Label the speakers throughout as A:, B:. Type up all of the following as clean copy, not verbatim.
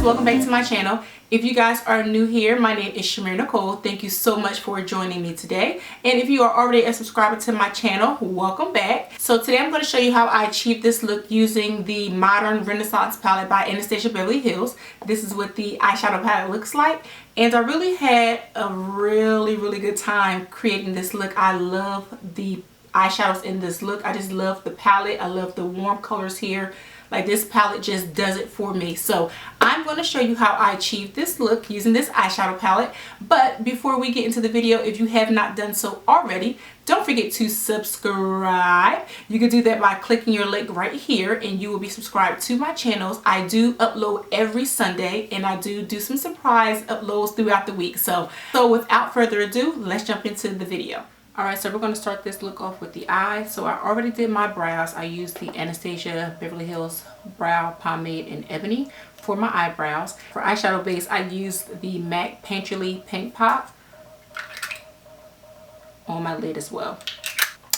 A: welcome back to my channel. If you guys are new here, my name is Chimere Nicole. Thank you so much for joining me today. And if you are already a subscriber to my channel, welcome back. So today I'm going to show you how I achieved this look using the Modern Renaissance palette by Anastasia Beverly Hills. This is what the eyeshadow palette looks like. And I really had a really good time creating this look. I love the eyeshadows in this look. I just love the palette. I love the warm colors here. Like, this palette just does it for me. So I'm going to show you how I achieved this look using this eyeshadow palette. But before we get into the video, if you have not done so already, don't forget to subscribe. You can do that by clicking your link right here and you will be subscribed to my channels. I do upload every Sunday and I do some surprise uploads throughout the week. So without further ado, let's jump into the video. Alright, so we're going to start this look off with the eye. So I already did my brows. I used the Anastasia Beverly Hills Brow Pomade in Ebony for my eyebrows. For eyeshadow base, I used the MAC Painterly Paint Pot on my lid as well.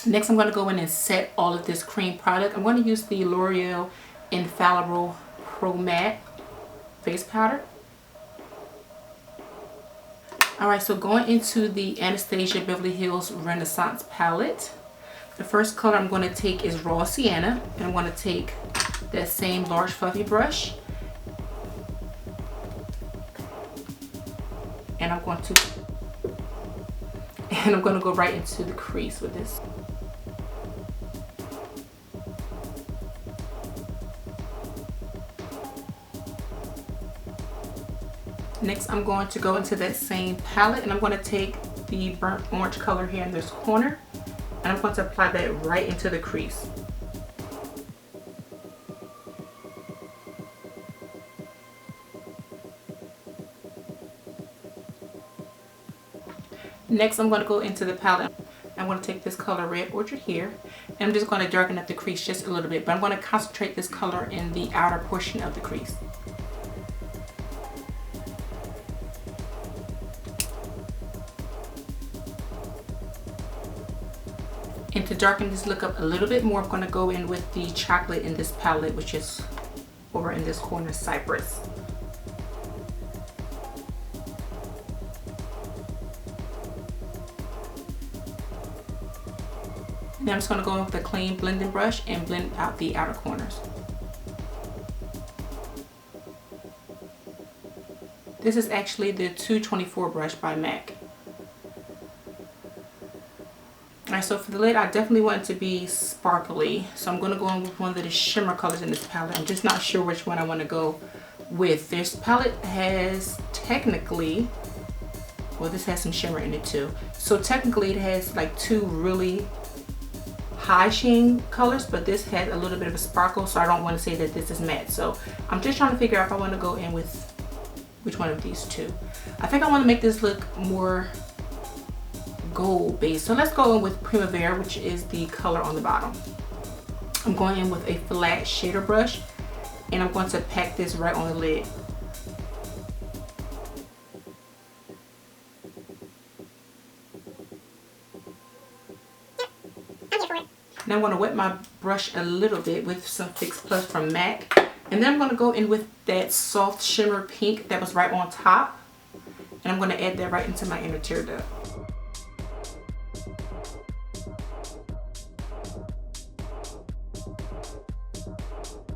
A: Next, I'm going to go in and set all of this cream product. I'm going to use the L'Oreal Infallible Pro Matte Face Powder. Alright, so going into the Anastasia Beverly Hills Renaissance palette, the first color I'm going to take is Raw Sienna, and I'm going to take that same large fluffy brush, and I'm going to go right into the crease with this. Next, I'm going to go into that same palette and I'm going to take the burnt orange color here in this corner and I'm going to apply that right into the crease. Next, I'm going to go into the palette. I'm going to take this color Red Orchid here and I'm just going to darken up the crease just a little bit, but I'm going to concentrate this color in the outer portion of the crease. And to darken this look up a little bit more, I'm going to go in with the chocolate in this palette, which is over in this corner, Cypress. Now I'm just going to go in with a clean blending brush and blend out the outer corners. This is actually the 224 brush by MAC. Alright, so for the lid, I definitely want it to be sparkly. So I'm going to go in with one of the shimmer colors in this palette. I'm just not sure which one I want to go with. This palette has technically, well, this has some shimmer in it too. So technically it has like two really high sheen colors, but this has a little bit of a sparkle. So I don't want to say that this is matte. So I'm just trying to figure out if I want to go in with which one of these two. I think I want to make this look more gold base. So let's go in with Primavera, which is the color on the bottom. I'm going in with a flat shader brush and I'm going to pack this right on the lid. Now I'm going to wet my brush a little bit with some Fix Plus from MAC, and then I'm going to go in with that soft shimmer pink that was right on top, and I'm going to add that right into my inner tear duct.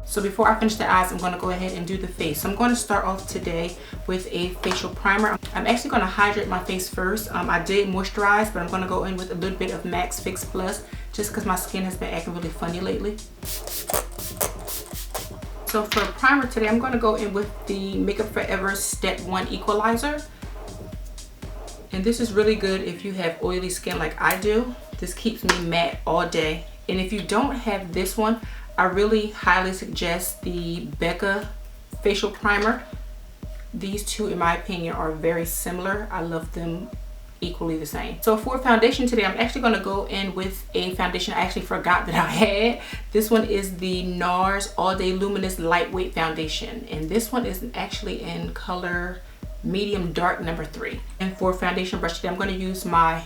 A: So before I finish the eyes, I'm going to go ahead and do the face. So I'm going to start off today with a facial primer. I'm actually going to hydrate my face first. I did moisturize, but I'm going to go in with a little bit of MAC's Fix Plus just because my skin has been acting really funny lately. So for primer today, I'm going to go in with the Makeup Forever Step 1 Equalizer. And this is really good if you have oily skin like I do. This keeps me matte all day. And if you don't have this one, I really highly suggest the Becca facial primer. These two, in my opinion, are very similar. I love them equally the same. So for foundation today, I'm actually going to go in with a foundation I actually forgot that I had. This one is the NARS All Day Luminous Lightweight Foundation, and this one is actually in color medium dark number 3. And for foundation brush today, I'm going to use my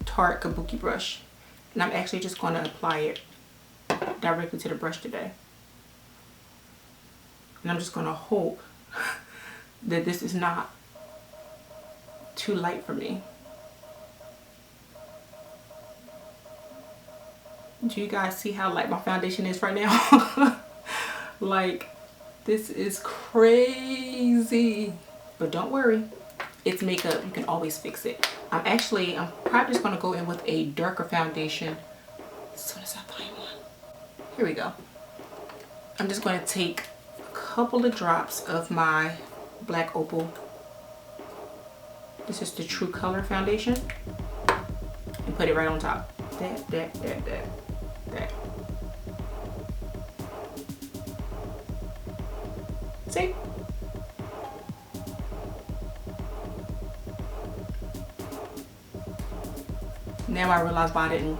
A: Tarte Kabuki brush, and I'm actually just going to apply it directly to the brush today. And I'm just going to hope that this is not too light for me. Do you guys see how light my foundation is right now? Like, this is crazy. But don't worry, it's makeup. You can always fix it. I'm probably just going to go in with a darker foundation as soon as I find one. Here we go. I'm just going to take a couple of drops of my Black Opal. This is the True Color foundation. And put it right on top. That. See? Now I realize why I didn't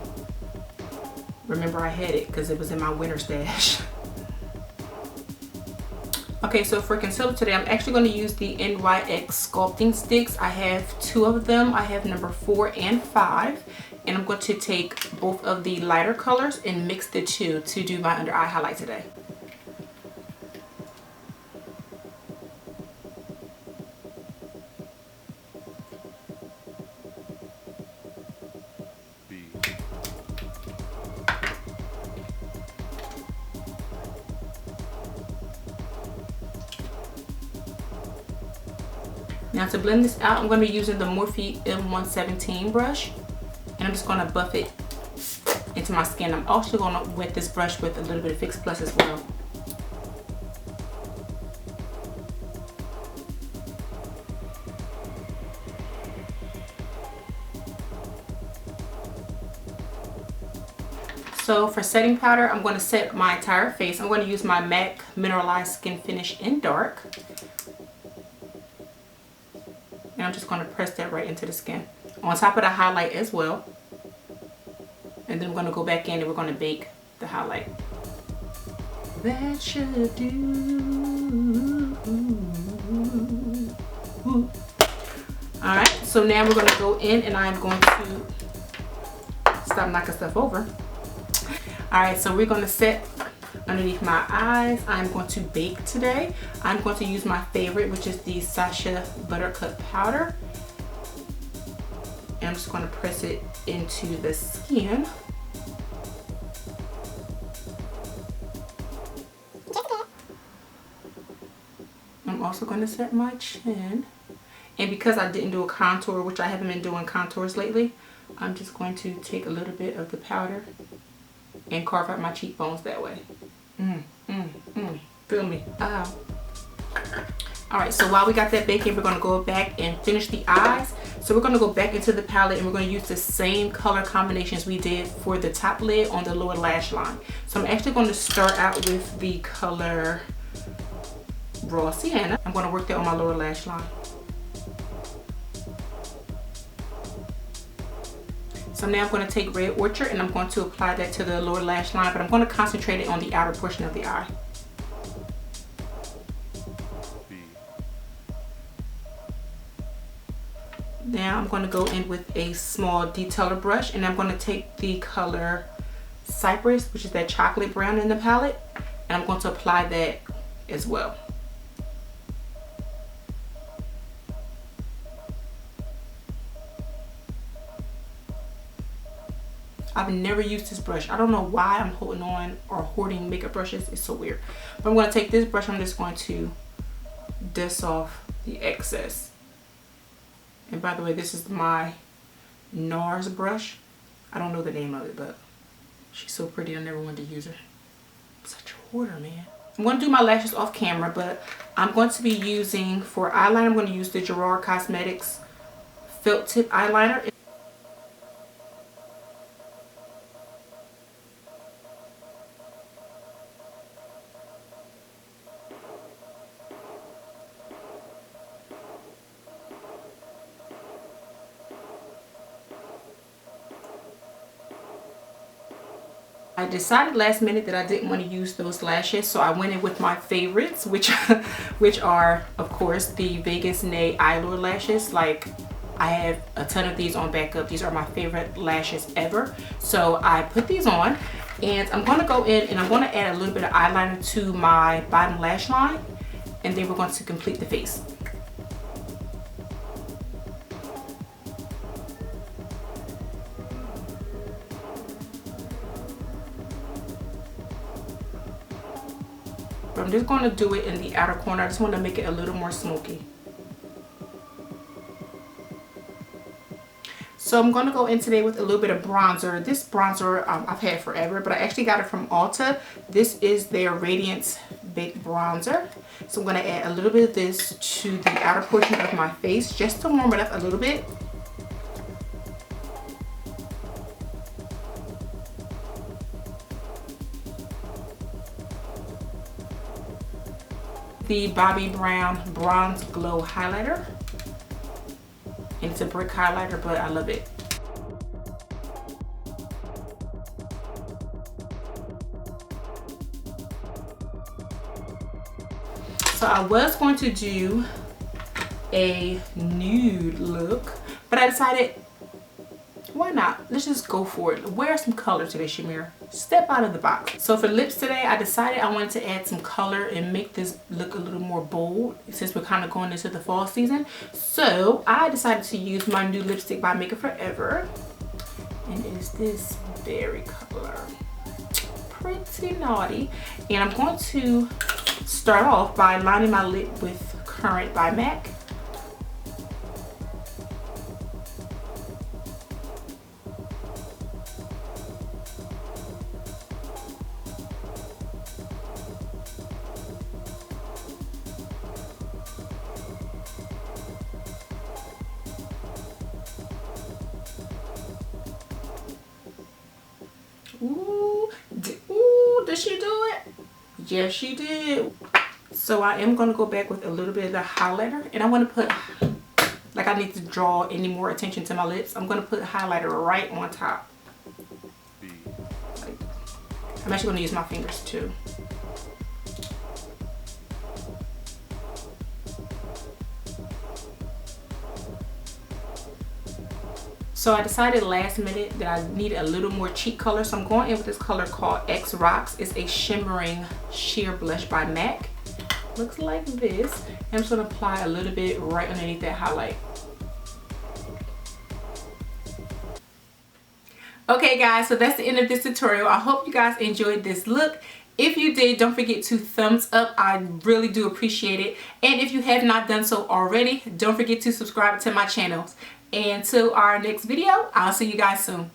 A: remember I had it, because it was in my winter stash. Okay, so for concealer today, I'm actually going to use the NYX sculpting sticks. I have 2 of them. I have number 4 and 5. And I'm going to take both of the lighter colors and mix the 2 to do my under eye highlight today. Now to blend this out, I'm going to be using the Morphe M117 brush, and I'm just going to buff it into my skin. I'm also going to wet this brush with a little bit of Fix Plus as well. So for setting powder, I'm going to set my entire face. I'm going to use my MAC Mineralized Skin Finish in Dark. And I'm just going to press that right into the skin. On top of the highlight as well. And then I'm going to go back in and we're going to bake the highlight. That should do. Alright, so now we're going to go in and I'm going to stop knocking stuff over. Alright, so we're going to set underneath my eyes. I'm going to bake today. I'm going to use my favorite, which is the Sacha Buttercup powder. And I'm just going to press it into the skin. I'm also going to set my chin. And because I didn't do a contour, which I haven't been doing contours lately, I'm just going to take a little bit of the powder and carve out my cheekbones that way. Feel me? Alright, so while we got that baking, we're going to go back and finish the eyes. So we're going to go back into the palette and we're going to use the same color combinations we did for the top lid on the lower lash line. So I'm actually going to start out with the color Raw Sienna. I'm going to work that on my lower lash line. So now I'm going to take Red Orchard and I'm going to apply that to the lower lash line, but I'm going to concentrate it on the outer portion of the eye. Now I'm going to go in with a small detailer brush and I'm going to take the color Cypress, which is that chocolate brown in the palette, and I'm going to apply that as well. I've never used this brush. I don't know why I'm holding on or hoarding makeup brushes. It's so weird. But I'm going to take this brush. I'm just going to dust off the excess. And by the way, this is my NARS brush. I don't know the name of it, but she's so pretty. I never wanted to use her. I'm such a hoarder, man. I'm going to do my lashes off camera, but I'm going to be using, for eyeliner, I'm going to use the Gerard Cosmetics Felt Tip Eyeliner. I decided last minute that I didn't want to use those lashes, so I went in with my favorites, which are, of course, the Vegas Nay Eyelure lashes. Like, I have a ton of these on backup. These are my favorite lashes ever. So I put these on, and I'm going to go in and I'm going to add a little bit of eyeliner to my bottom lash line, and then we're going to complete the face. but I'm just going to do it in the outer corner. I just want to make it a little more smoky. So I'm going to go in today with a little bit of bronzer. This bronzer I've had forever, but I actually got it from Ulta. This is their Radiance Baked Bronzer. So I'm going to add a little bit of this to the outer portion of my face just to warm it up a little bit. The Bobbi Brown Bronze Glow Highlighter. And it's a brick highlighter, but I love it. So I was going to do a nude look, but I decided, why not? Let's just go for it. Wear some color today, Chimere. Step out of the box. So for lips today, I decided I wanted to add some color and make this look a little more bold since we're kind of going into the fall season. So I decided to use my new lipstick by Makeup Forever. And it's this berry color. Pretty naughty. And I'm going to start off by lining my lip with Current by MAC. Ooh, did she do it? Yes, she did. So I am going to go back with a little bit of the highlighter, and I want to put, like I need to draw any more attention to my lips. I'm going to put highlighter right on top. I'm actually going to use my fingers too. So I decided last minute that I need a little more cheek color. So I'm going in with this color called X Rocks. It's a shimmering sheer blush by MAC. Looks like this. And I'm just going to apply a little bit right underneath that highlight. Okay guys, so that's the end of this tutorial. I hope you guys enjoyed this look. If you did, don't forget to thumbs up. I really do appreciate it. And if you have not done so already, don't forget to subscribe to my channels. And till our next video, I'll see you guys soon.